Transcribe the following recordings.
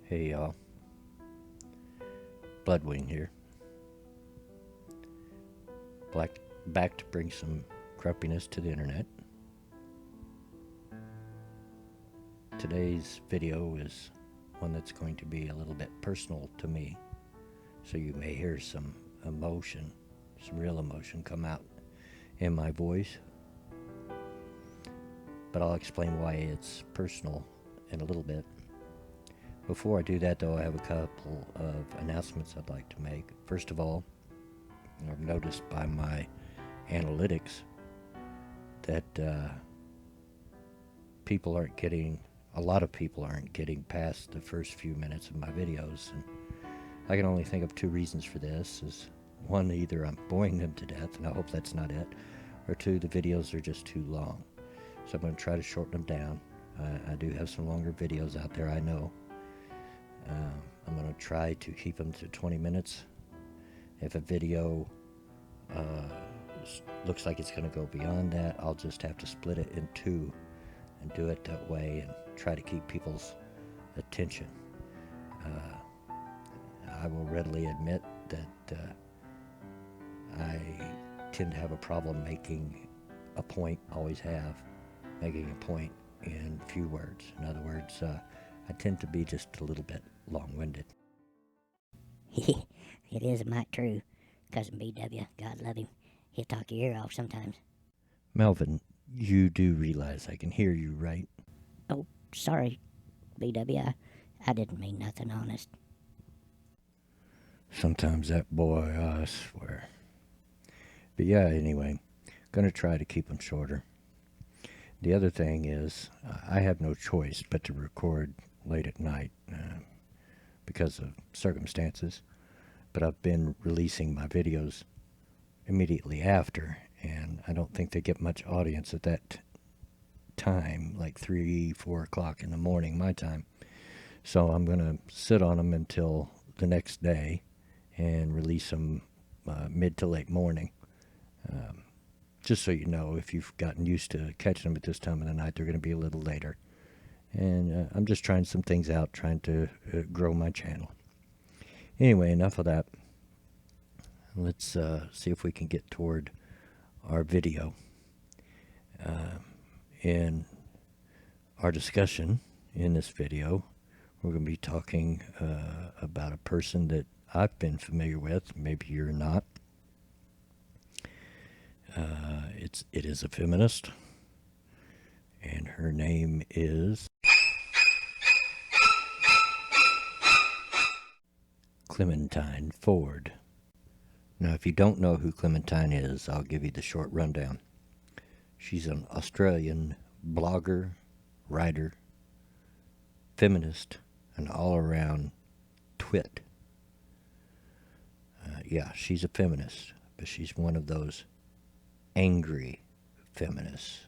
Hey y'all, Bloodwing here. Back to bring some grumpiness to the internet. Today's video is one that's going to be a little bit personal to me, so you may hear some emotion, some real emotion come out in my voice. But I'll explain why it's personal in a little bit. Before I do that, though, I have a couple of announcements I'd like to make. First of all, I've noticed by my analytics that a lot of people aren't getting past the first few minutes of my videos, and I can only think of two reasons for this. Is one, either I'm boring them to death, and I hope that's not it, or two, the videos are just too long. So I'm going to try to shorten them down. I do have some longer videos out there, I know. I'm going to try to keep them to 20 minutes. If a video looks like it's going to go beyond that, I'll just have to split it in two and do it that way and try to keep people's attention. I will readily admit that I tend to have a problem making a point, always have, making a point in few words. In other words, I tend to be just a little bit long-winded. It is might true. Cousin BW, God love him. He'll talk your ear off sometimes. Melvin, you do realize I can hear you, right? Oh, sorry, BW. I didn't mean nothing, honest. Sometimes that boy, I swear. But yeah, anyway, gonna try to keep them shorter. The other thing is, I have no choice but to record late at night because of circumstances. But I've been releasing my videos immediately after, and I don't think they get much audience at that time, like 3, 4 o'clock in the morning, my time. So I'm going to sit on them until the next day and release them mid to late morning. Just so you know, if you've gotten used to catching them at this time of the night, they're going to be a little later. And I'm just trying some things out, trying to grow my channel. Anyway, enough of that. Let's see if we can get toward our video. In our discussion in this video, we're going to be talking about a person that I've been familiar with. Maybe you're not. It is a feminist, and her name is Clementine Ford. Now, if you don't know who Clementine is, I'll give you the short rundown. She's an Australian blogger, writer, feminist, and all-around twit. Yeah, she's a feminist, but she's one of those angry feminists.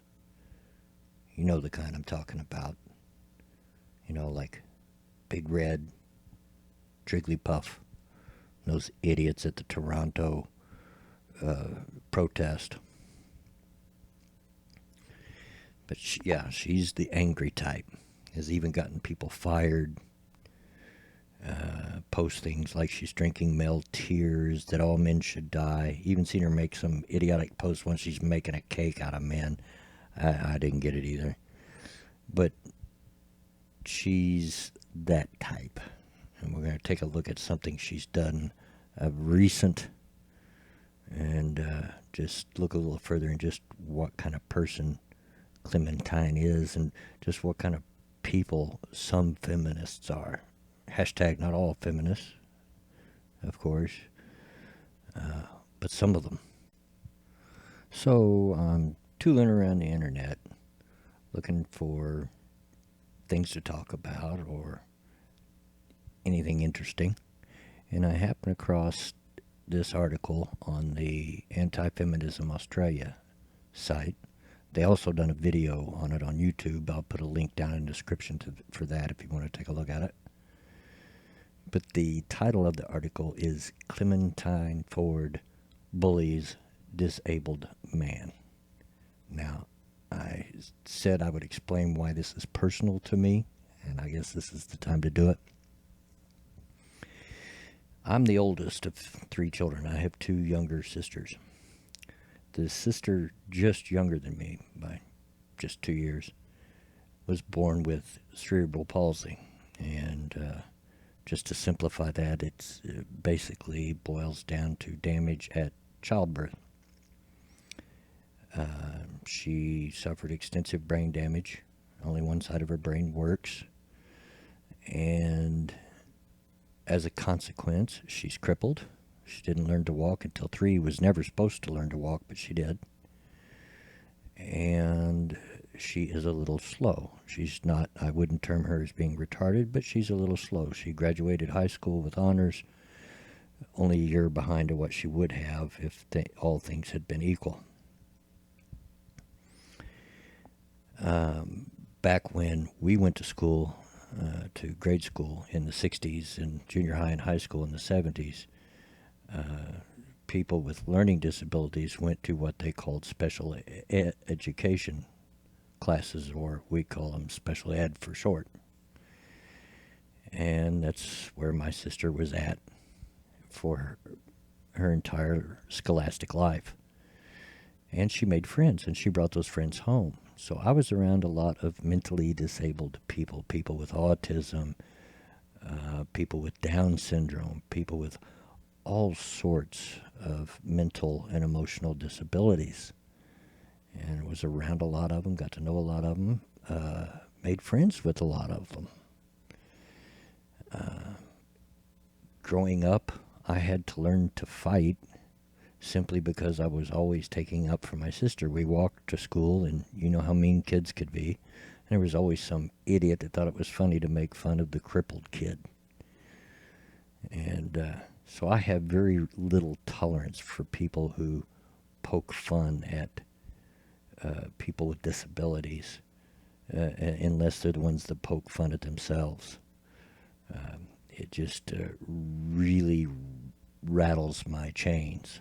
You know the kind I'm talking about. You know, like Big Red, Jigglypuff, those idiots at the Toronto protest. But she's the angry type. Has even gotten people fired. Post things like she's drinking male tears, that all men should die. Even seen her make some idiotic post when she's making a cake out of men. I didn't get it either. But she's that type. And we're going to take a look at something she's done recent and just look a little further in just what kind of person Clementine is and just what kind of people some feminists are. Hashtag not all feminists, of course, but some of them. So I'm tooling around the internet looking for things to talk about or anything interesting, and I happened across this article on the Anti-Feminism Australia site. They also done a video on it on YouTube. I'll put a link down in the description for that if you want to take a look at it. But the title of the article is Clementine Ford Bullies Disabled Man. Now, I said I would explain why this is personal to me, and I guess this is the time to do it. I'm the oldest of three children. I have two younger sisters. The sister just younger than me by just 2 years was born with cerebral palsy. And just to simplify that, it basically boils down to damage at childbirth. She suffered extensive brain damage. Only one side of her brain works. And as a consequence, she's crippled. She didn't learn to walk until 3. Was never supposed to learn to walk, but she did. And she is a little slow. She's not, I wouldn't term her as being retarded, but she's a little slow. She graduated high school with honors, only a year behind of what she would have if all things had been equal. Back when we went to school, to grade school in the 60s and junior high and high school in the 70s, people with learning disabilities went to what they called special education classes, or we call them special ed for short. And that's where my sister was at for her entire scholastic life. And she made friends, and she brought those friends home. So I was around a lot of mentally disabled people, people with autism, people with Down syndrome, people with all sorts of mental and emotional disabilities. And was around a lot of them, got to know a lot of them, made friends with a lot of them. Growing up, I had to learn to fight simply because I was always taking up for my sister. We walked to school, and you know how mean kids could be. And there was always some idiot that thought it was funny to make fun of the crippled kid. And so I have very little tolerance for people who poke fun at people with disabilities, unless they're the ones that poke fun at themselves. It just really rattles my chains.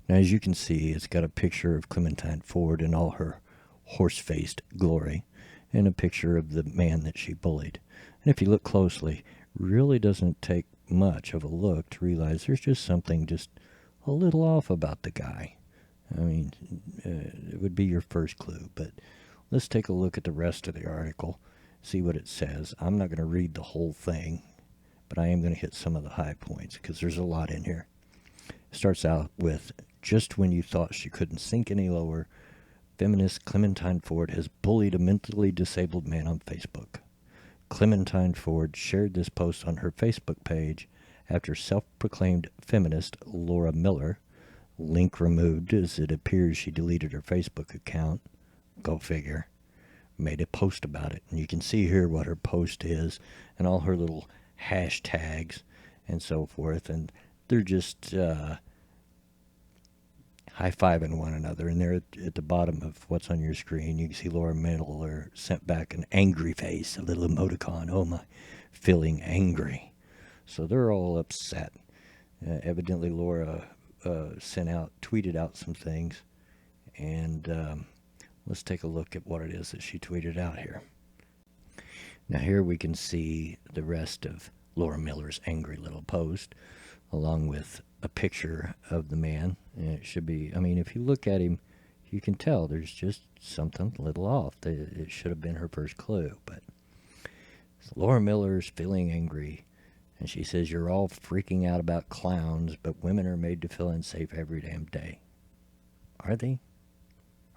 Now, as you can see, it's got a picture of Clementine Ford in all her horse-faced glory, and a picture of the man that she bullied. And if you look closely, really doesn't take much of a look to realize there's just something just a little off about the guy. I mean, it would be your first clue, but let's take a look at the rest of the article, see what it says. I'm not going to read the whole thing, but I am going to hit some of the high points because there's a lot in here. It starts out with, just when you thought she couldn't sink any lower, feminist Clementine Ford has bullied a mentally disabled man on Facebook. Clementine Ford shared this post on her Facebook page after self-proclaimed feminist Laura Miller, link removed as it appears she deleted her Facebook account, go figure, made a post about it. And you can see here what her post is and all her little hashtags and so forth. And they're just high-fiving one another. And there at the bottom of what's on your screen, you can see Laura Miller sent back an angry face, a little emoticon. Oh my, feeling angry. So they're all upset. Evidently Laura tweeted out some things. And let's take a look at what it is that she tweeted out here. Now here we can see the rest of Laura Miller's angry little post, along with a picture of the man. And it should be, I mean, if you look at him, you can tell there's just something a little off. It should have been her first clue. But Laura Miller's feeling angry, and she says, you're all freaking out about clowns, but women are made to feel unsafe every damn day. Are they?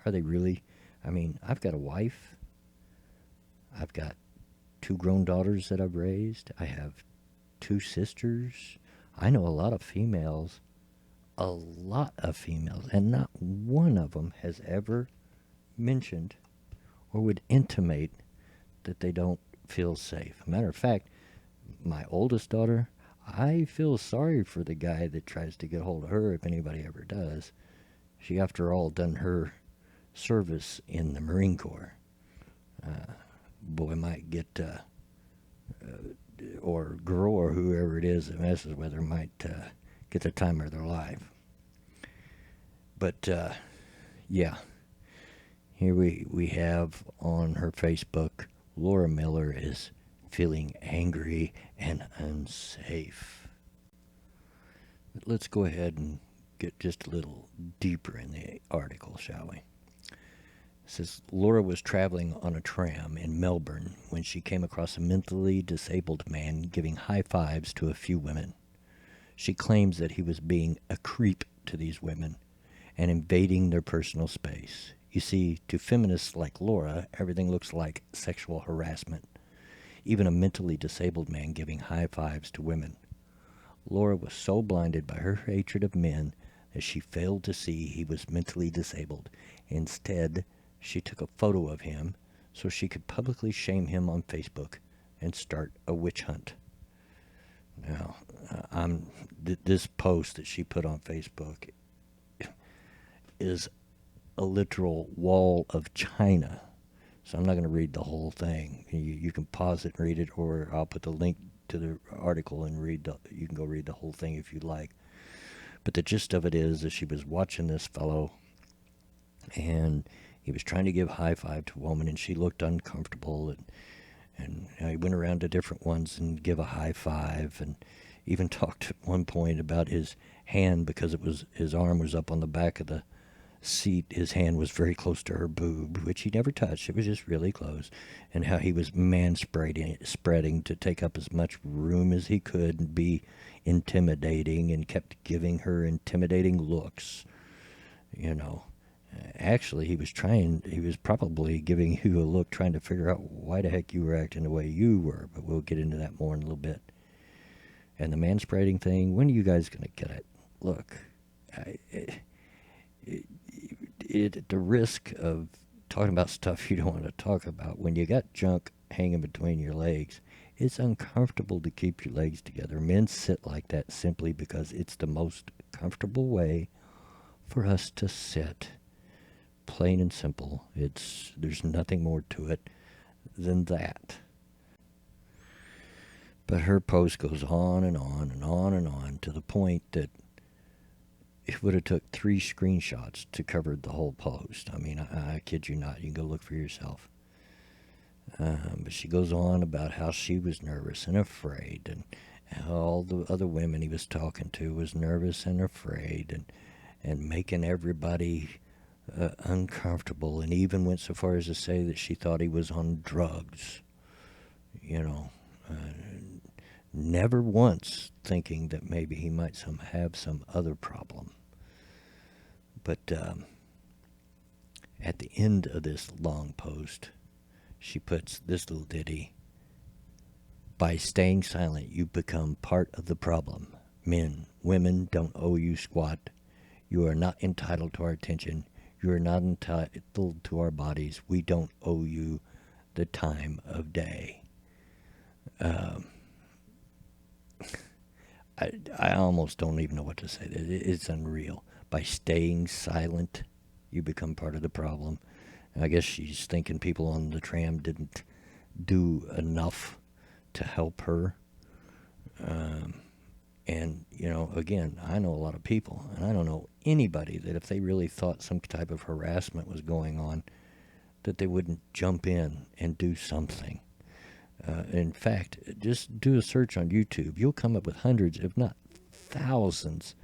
Are they really? I mean, I've got a wife. I've got 2 grown daughters that I've raised. I have 2 sisters. I know a lot of females, and not one of them has ever mentioned or would intimate that they don't feel safe. Matter of fact, my oldest daughter, I feel sorry for the guy that tries to get hold of her, if anybody ever does. She, after all, done her service in the Marine Corps. Boy might get, or girl or whoever it is that messes with her might get the time of their life. But, yeah, here we have on her Facebook, Laura Miller is feeling angry and unsafe. But let's go ahead and get just a little deeper in the article, shall we? It says Laura was traveling on a tram in Melbourne when she came across a mentally disabled man giving high fives to a few women. She claims that he was being a creep to these women and invading their personal space. You see, to feminists like Laura, everything looks like sexual harassment. Even a mentally disabled man giving high fives to women. Laura was so blinded by her hatred of men that she failed to see he was mentally disabled. Instead, she took a photo of him so she could publicly shame him on Facebook and start a witch hunt. Now, this post that she put on Facebook is a literal wall of China. So I'm not going to read the whole thing. You can pause it and read it, or I'll put the link to the article and you can go read the whole thing if you like. But the gist of it is that she was watching this fellow, and he was trying to give a high five to a woman, and she looked uncomfortable, and he went around to different ones and give a high five, and even talked at one point about his hand, because his arm was up on the back of the seat. His hand was very close to her boob, which he never touched. It was just really close. And how he was spreading to take up as much room as he could and be intimidating, and kept giving her intimidating looks. Actually, he was probably giving you a look trying to figure out why the heck you were acting the way you were, but we'll get into that more in a little bit. And the manspreading thing, when are you guys going to get it? Look, at the risk of talking about stuff you don't want to talk about, when you got junk hanging between your legs, it's uncomfortable to keep your legs together. Men sit like that simply because it's the most comfortable way for us to sit. Plain and simple. There's nothing more to it than that. But her post goes on and on and on and on, to the point that it would have took 3 screenshots to cover the whole post. I mean, I kid you not. You can go look for yourself. But she goes on about how she was nervous and afraid, and how all the other women he was talking to was nervous and afraid, and making everybody uncomfortable, and even went so far as to say that she thought he was on drugs. Never once thinking that maybe he might have some other problem. But at the end of this long post, she puts this little ditty: by staying silent, you become part of the problem. Men, women don't owe you squat. You are not entitled to our attention. You are not entitled to our bodies. We don't owe you the time of day. I almost don't even know what to say. It's unreal. By staying silent, you become part of the problem. I guess she's thinking people on the tram didn't do enough to help her. And, again, I know a lot of people, and I don't know anybody that if they really thought some type of harassment was going on, that they wouldn't jump in and do something. In fact, just do a search on YouTube. You'll come up with hundreds, if not thousands,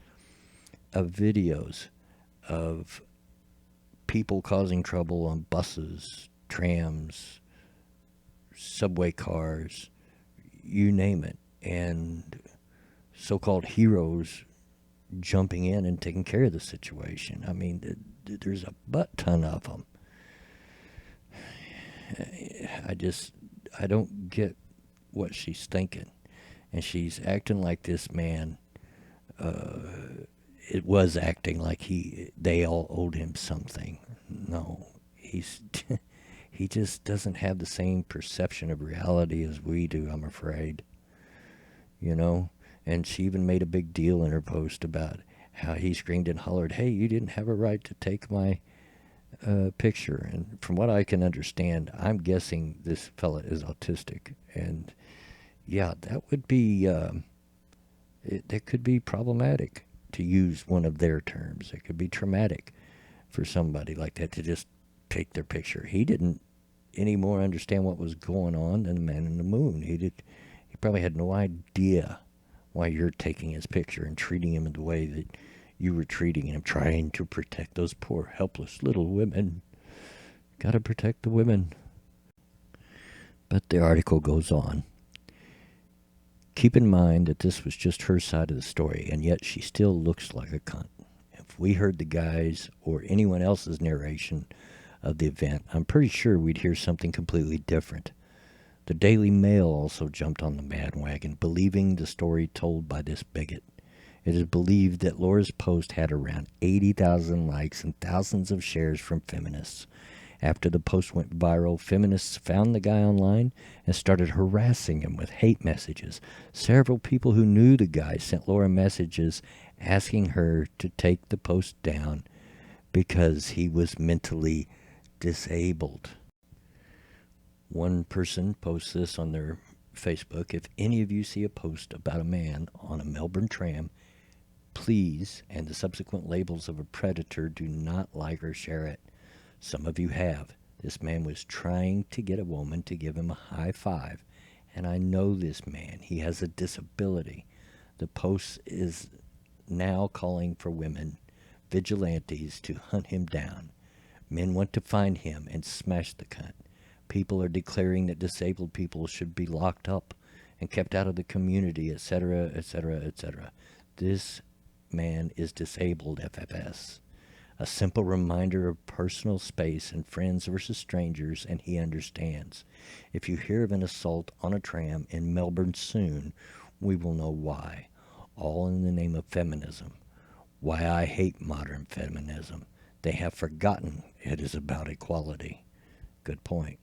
of videos of people causing trouble on buses, trams, subway cars, you name it, and so-called heroes jumping in and taking care of the situation. I mean, there's a butt ton of them. I don't get what she's thinking. And she's acting like this man, it was acting like they all owed him something. No, he just doesn't have the same perception of reality as we do, I'm afraid. And she even made a big deal in her post about how he screamed and hollered, "Hey, you didn't have a right to take my picture." And from what I can understand, I'm guessing this fella is autistic. And yeah, that would be, that could be problematic, to use one of their terms. It could be traumatic for somebody like that to just take their picture. He didn't any more understand what was going on than the man in the moon. He probably had no idea why you're taking his picture and treating him in the way that you were treating him, trying to protect those poor, helpless little women. Gotta protect the women. But the article goes on. Keep in mind that this was just her side of the story, and yet she still looks like a cunt. If we heard the guy's or anyone else's narration of the event, I'm pretty sure we'd hear something completely different. The Daily Mail also jumped on the bandwagon, believing the story told by this bigot. It is believed that Laura's post had around 80,000 likes and thousands of shares from feminists. After the post went viral, feminists found the guy online and started harassing him with hate messages. Several people who knew the guy sent Laura messages asking her to take the post down because he was mentally disabled. One person posts this on their Facebook. If any of you see a post about a man on a Melbourne tram, please, and the subsequent labels of a predator, do not like or share it. Some of you have. This man was trying to get a woman to give him a high five, and I know this man. He has a disability. The post is now calling for women, vigilantes, to hunt him down. Men want to find him and smash the cunt. People are declaring that disabled people should be locked up and kept out of the community, etc., etc., etc. This man is disabled, FFS. A simple reminder of personal space and friends versus strangers, and he understands. If you hear of an assault on a tram in Melbourne soon, we will know why. All in the name of feminism. Why I hate modern feminism. They have forgotten it is about equality. Good point.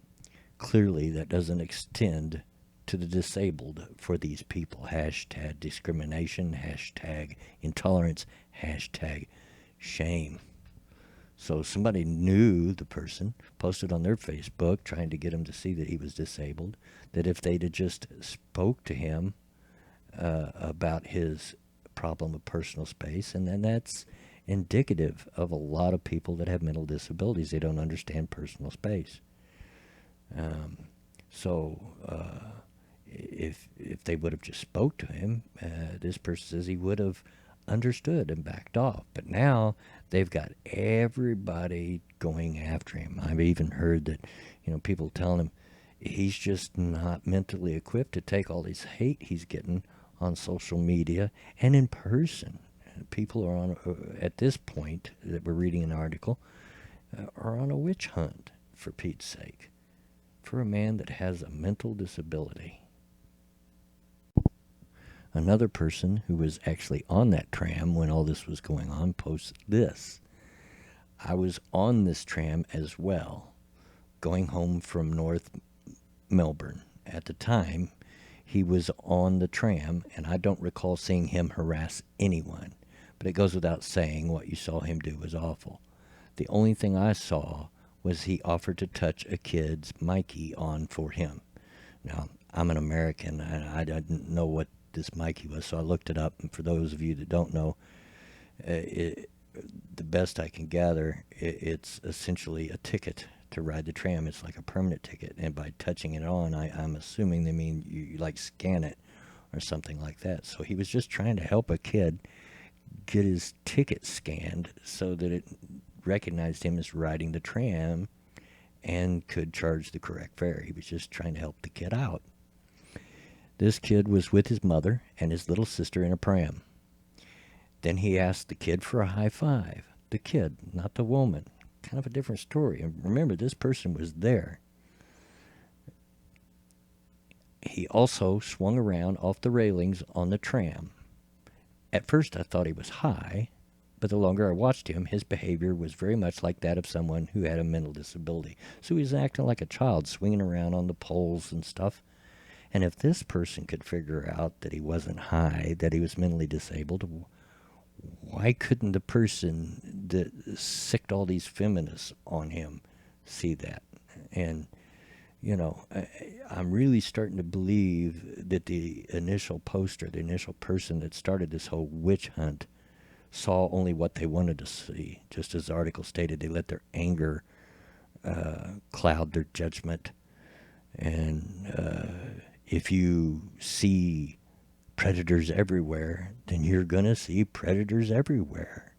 Clearly, that doesn't extend to the disabled for these people. Hashtag discrimination, hashtag intolerance, hashtag shame. So somebody knew the person, posted on their Facebook, trying to get him to see that he was disabled, that if they'd have just spoke to him about his problem of personal space, and then that's indicative of a lot of people that have mental disabilities. They don't understand personal space. If they would have just spoke to him, this person says he would have understood and backed off. But now they've got everybody going after him. I've even heard that, people telling him he's just not mentally equipped to take all this hate he's getting on social media and in person. People are on, at this point that we're reading an article, are on a witch hunt, for Pete's sake, for a man that has a mental disability. Another person who was actually on that tram when all this was going on posts this. I was on this tram as well, going home from North Melbourne. At the time, he was on the tram, and I don't recall seeing him harass anyone. But it goes without saying what you saw him do was awful. The only thing I saw was he offered to touch a kid's Mikey on for him. Now, I'm an American, and I didn't know what this Mikey was, so I looked it up. And for those of you that don't know, the best I can gather, it's essentially a ticket to ride the tram. It's like a permanent ticket, and by touching it on, I'm assuming they mean you like scan it or something like that. So he was just trying to help a kid get his ticket scanned so that it recognized him as riding the tram and could charge the correct fare. He was just trying to help the kid out. This kid was with his mother and his little sister in a pram. Then he asked the kid for a high five. The kid, not the woman. Kind of a different story. And remember, this person was there. He also swung around off the railings on the tram. At first I thought he was high, but the longer I watched him, his behavior was very much like that of someone who had a mental disability. So he was acting like a child, swinging around on the poles and stuff. And if this person could figure out that he wasn't high, that he was mentally disabled, why couldn't the person that sicked all these feminists on him see that? And, I'm really starting to believe that the initial poster, the initial person that started this whole witch hunt, saw only what they wanted to see. Just as the article stated, they let their anger cloud their judgment. And if you see predators everywhere, then you're going to see predators everywhere.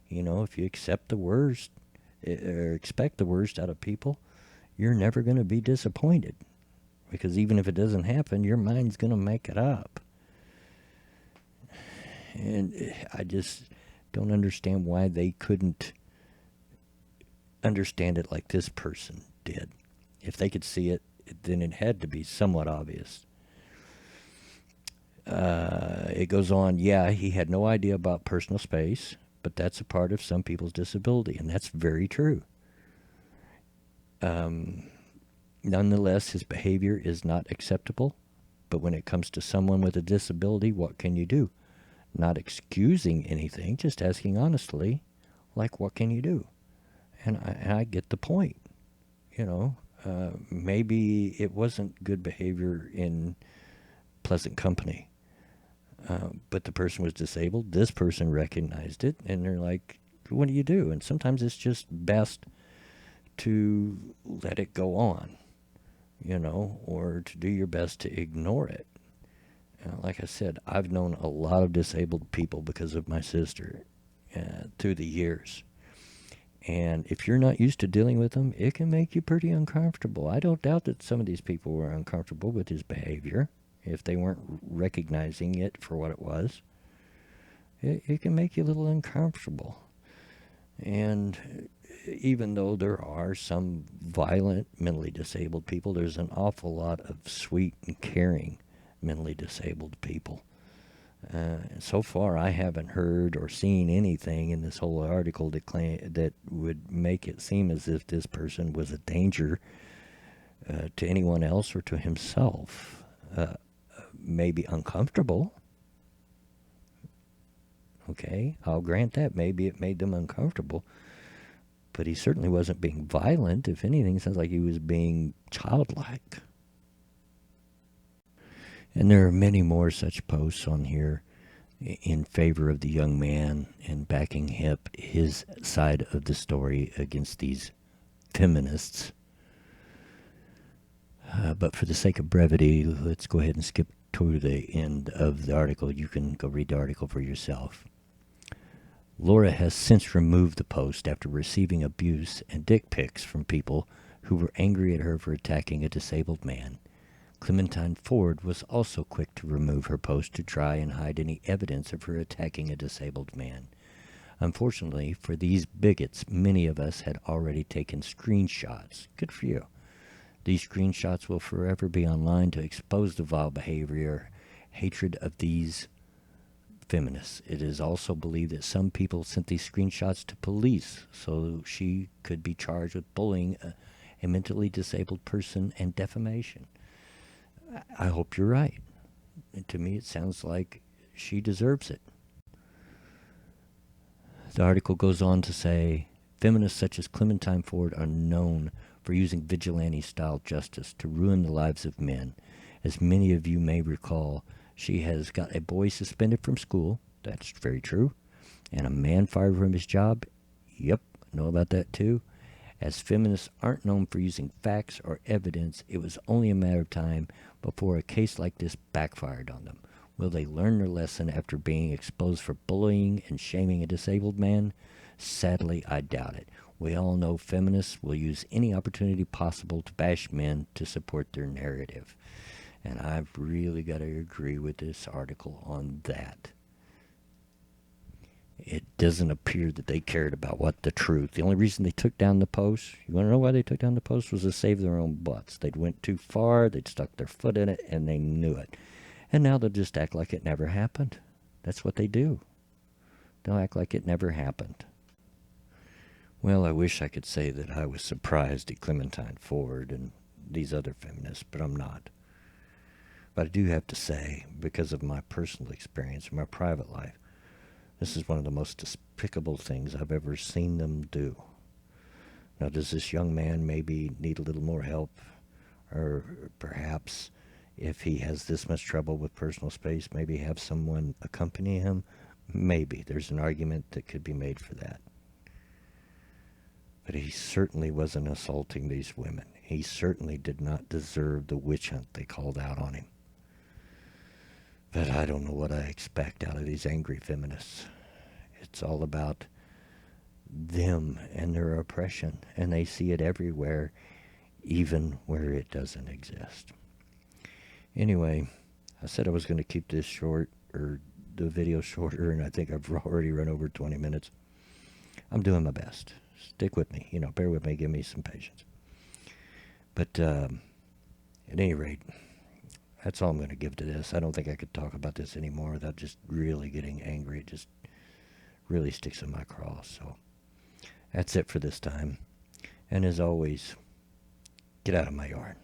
You know, if you accept the worst or expect the worst out of people, you're never going to be disappointed. Because even if it doesn't happen, your mind's going to make it up. And I just don't understand why they couldn't understand it like this person did. If they could see it, then it had to be somewhat obvious. It goes on, yeah, he had no idea about personal space, but that's a part of some people's disability, and that's very true. Nonetheless, his behavior is not acceptable, but when it comes to someone with a disability, what can you do? Not excusing anything, just asking honestly, like, what can you do? And I get the point. You know, maybe it wasn't good behavior in pleasant company, but the person was disabled. This person recognized it, and they're like, what do you do? And sometimes it's just best to let it go on, you know, or to do your best to ignore it. Like I said, I've known a lot of disabled people because of my sister through the years. And if you're not used to dealing with them, it can make you pretty uncomfortable. I don't doubt that some of these people were uncomfortable with his behavior if they weren't recognizing it for what it was. It can make you a little uncomfortable. And even though there are some violent mentally disabled people, there's an awful lot of sweet and caring mentally disabled people. So far, I haven't heard or seen anything in this whole article that would make it seem as if this person was a danger to anyone else or to himself. Maybe uncomfortable. Okay, I'll grant that. Maybe it made them uncomfortable. But he certainly wasn't being violent. If anything, it sounds like he was being childlike. And there are many more such posts on here in favor of the young man and backing his side of the story against these feminists. But for the sake of brevity, let's go ahead and skip to the end of the article. You can go read the article for yourself. Laura has since removed the post after receiving abuse and dick pics from people who were angry at her for attacking a disabled man. Clementine Ford was also quick to remove her post to try and hide any evidence of her attacking a disabled man. Unfortunately for these bigots, many of us had already taken screenshots. Good for you. These screenshots will forever be online to expose the vile behavior, hatred of these feminists. It is also believed that some people sent these screenshots to police so she could be charged with bullying a mentally disabled person and defamation. I hope you're right. And to me, it sounds like she deserves it. The article goes on to say, feminists such as Clementine Ford are known for using vigilante-style justice to ruin the lives of men. As many of you may recall, she has got a boy suspended from school. That's very true. And a man fired from his job. Yep, know about that too. As feminists aren't known for using facts or evidence, it was only a matter of time before a case like this backfired on them. Will they learn their lesson after being exposed for bullying and shaming a disabled man? Sadly, I doubt it. We all know feminists will use any opportunity possible to bash men to support their narrative. And I've really got to agree with this article on that. It doesn't appear that they cared about what the truth. The only reason they took down the post, you want to know why they took down the post, was to save their own butts. They'd went too far, they'd stuck their foot in it, and they knew it. And now they'll just act like it never happened. That's what they do. They'll act like it never happened. Well, I wish I could say that I was surprised at Clementine Ford and these other feminists, but I'm not. But I do have to say, because of my personal experience in my private life, this is one of the most despicable things I've ever seen them do. Now, does this young man maybe need a little more help? Or perhaps if he has this much trouble with personal space, maybe have someone accompany him? Maybe. There's an argument that could be made for that. But he certainly wasn't assaulting these women. He certainly did not deserve the witch hunt they called out on him. But I don't know what I expect out of these angry feminists. It's all about them and their oppression, and they see it everywhere, even where it doesn't exist. Anyway, I said I was going to keep this short, or the video shorter, and I think I've already run over 20 minutes. I'm doing my best. Stick with me. Bear with me. Give me some patience. But at any rate, that's all I'm going to give to this. I don't think I could talk about this anymore without just really getting angry. It just really sticks in my craw. So that's it for this time. And as always, get out of my yard.